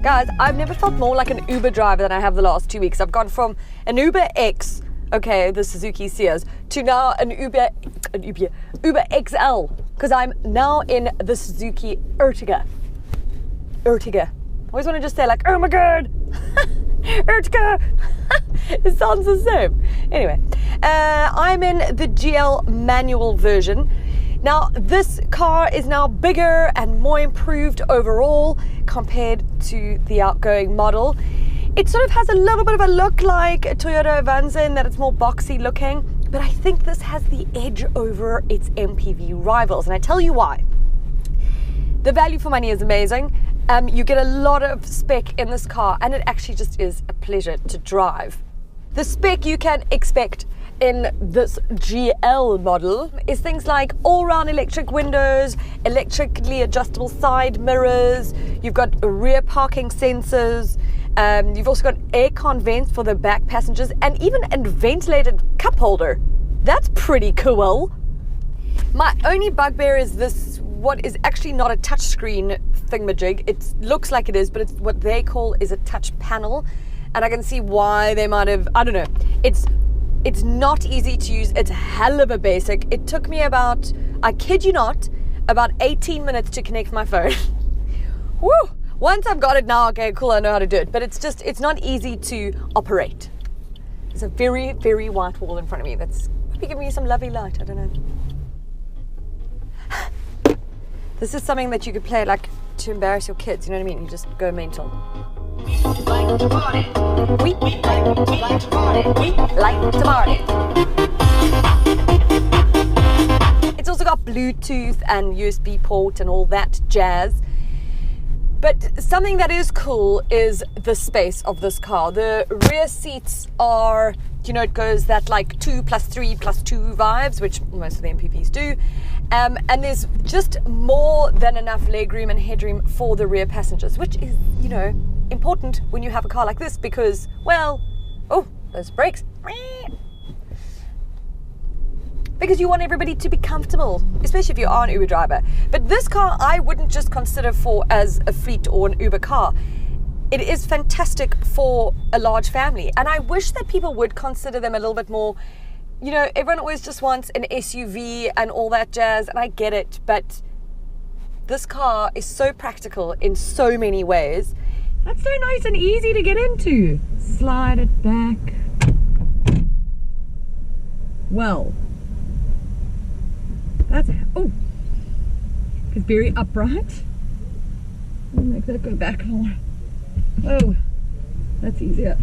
Guys, I've never felt more like an Uber driver than I have the last 2 weeks. I've gone from an Uber X, okay, the Suzuki Sears, to now an Uber XL, because I'm now in the Suzuki Ertiga. I always want to just say like, oh my god, Ertiga. It sounds the same. Anyway, I'm in the GL manual version. Now, this car is now bigger and more improved overall compared to the outgoing model. It sort of has a little bit of a look like a Toyota Avanza in that it's more boxy looking, but I think this has the edge over its MPV rivals, and I tell you why. The value for money is amazing. You get a lot of spec in this car, and it actually just is a pleasure to drive. The spec you can expect in this GL model is things like all-round electric windows, electrically adjustable side mirrors, you've got rear parking sensors, you've also got aircon vents for the back passengers, and even a ventilated cup holder. That's pretty cool. My only bugbear is this, what is actually not a touchscreen thingamajig. It looks like it is, but it's what they call is a touch panel, and I can see why they might have, I don't know. It's not easy to use. It's hell of a basic. It took me about, I kid you not, about 18 minutes to connect my phone. Woo! Once I've got it now, okay, cool, I know how to do it. But it's not easy to operate. There's a very, very white wall in front of me that's maybe giving me some lovely light, I don't know. This is something that you could play like to embarrass your kids, you know what I mean? You just go mental. We like to party. We like to party. We like to party. It's also got Bluetooth and USB port and all that jazz. But something that is cool is the space of this car. The rear seats are, you know, it goes that like 2 + 3 + 2 vibes, which most of the MPVs do. And there's just more than enough legroom and headroom for the rear passengers, which is, you know, important when you have a car like this because, well, oh, those brakes. Because you want everybody to be comfortable, especially if you are an Uber driver. But this car I wouldn't just consider for as a fleet or an Uber car. It is fantastic for a large family, and I wish that people would consider them a little bit more. You know, everyone always just wants an SUV and all that jazz, and I get it, but this car is so practical in so many ways. That's so nice and easy to get into. Slide it back. Well, that's, oh, it's very upright. I'll make that go back more. Oh, that's easier.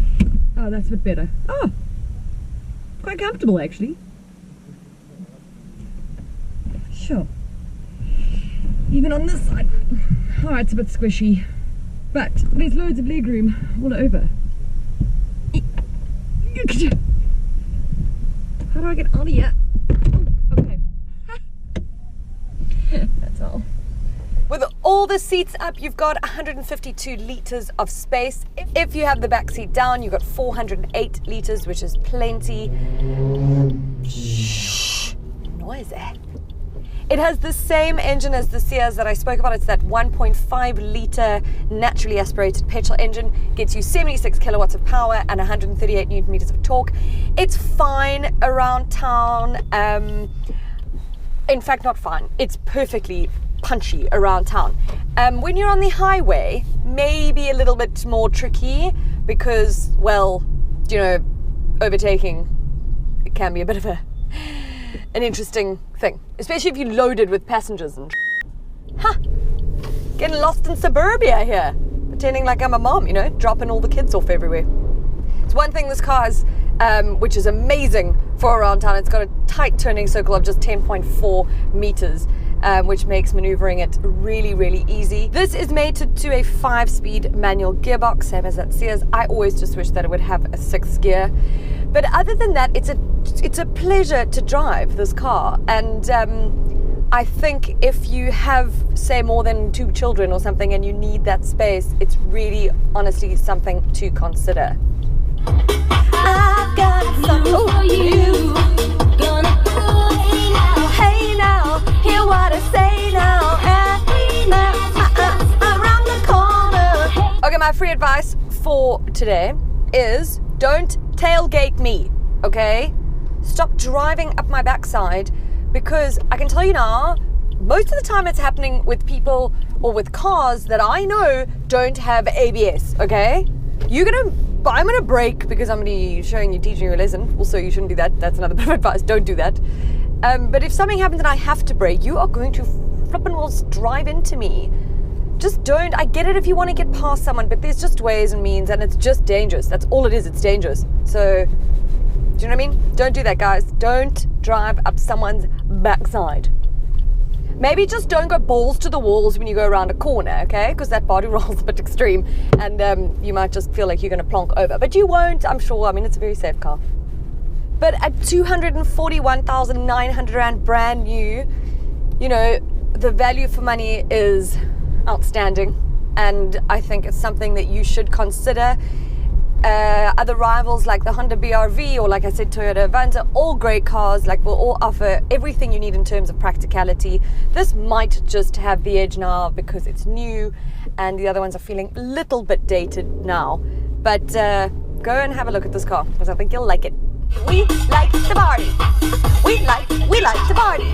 Oh, that's a bit better. Oh, quite comfortable actually. Sure. Even on this side. Oh, it's a bit squishy. But there's loads of legroom all over. How do I get out of here? Oh, okay. That's all. With all the seats up, you've got 152 litres of space. If you have the back seat down, you've got 408 litres, which is plenty. Shh, noisy. It has the same engine as the Sears that I spoke about. It's that 1.5 litre naturally aspirated petrol engine. Gets you 76 kilowatts of power and 138 newton meters of torque. It's fine around town. In fact, not fine. It's perfectly punchy around town. When you're on the highway, maybe a little bit more tricky because, well, you know, overtaking, it can be a bit of an interesting thing, especially if you're loaded with passengers and getting lost in suburbia here, pretending like I'm a mom, you know, dropping all the kids off everywhere. It's one thing this car has, which is amazing for around town. It's got a tight turning circle of just 10.4 meters, which makes maneuvering it really, really easy. This is mated to a 5-speed manual gearbox, same as that Sears. I always just wish that it would have a 6th gear. But other than that, it's a pleasure to drive this car. And I think if you have, say, more than 2 children or something and you need that space, it's really, honestly, something to consider. I've got something for you. Gonna hey now, hear what I say now. Hey now, around the corner. Okay, my free advice for today is don't tailgate me, okay? Stop driving up my backside, because I can tell you now, most of the time it's happening with people or with cars that I know don't have ABS, okay? I'm gonna brake because I'm gonna be teaching you a lesson. Also, you shouldn't do that. That's another bit of advice. Don't do that. But if something happens and I have to brake, you are going to flippin' will drive into me. Just don't. I get it if you want to get past someone, but there's just ways and means, and it's just dangerous. That's all it is. It's dangerous. So, do you know what I mean? Don't do that, guys. Don't drive up someone's backside. Maybe just don't go balls to the walls when you go around a corner, okay? Because that body roll's a bit extreme, and you might just feel like you're going to plonk over. But you won't, I'm sure. I mean, it's a very safe car. But at 241,900 Rand brand new, you know, the value for money is outstanding, and I think it's something that you should consider. Other rivals like the Honda BRV or, like I said, Toyota Avanza, all great cars, like will all offer everything you need in terms of practicality. This might just have the edge now because it's new, and the other ones are feeling a little bit dated now. But go and have a look at this car, because I think you'll like it. We like the party. We like the party.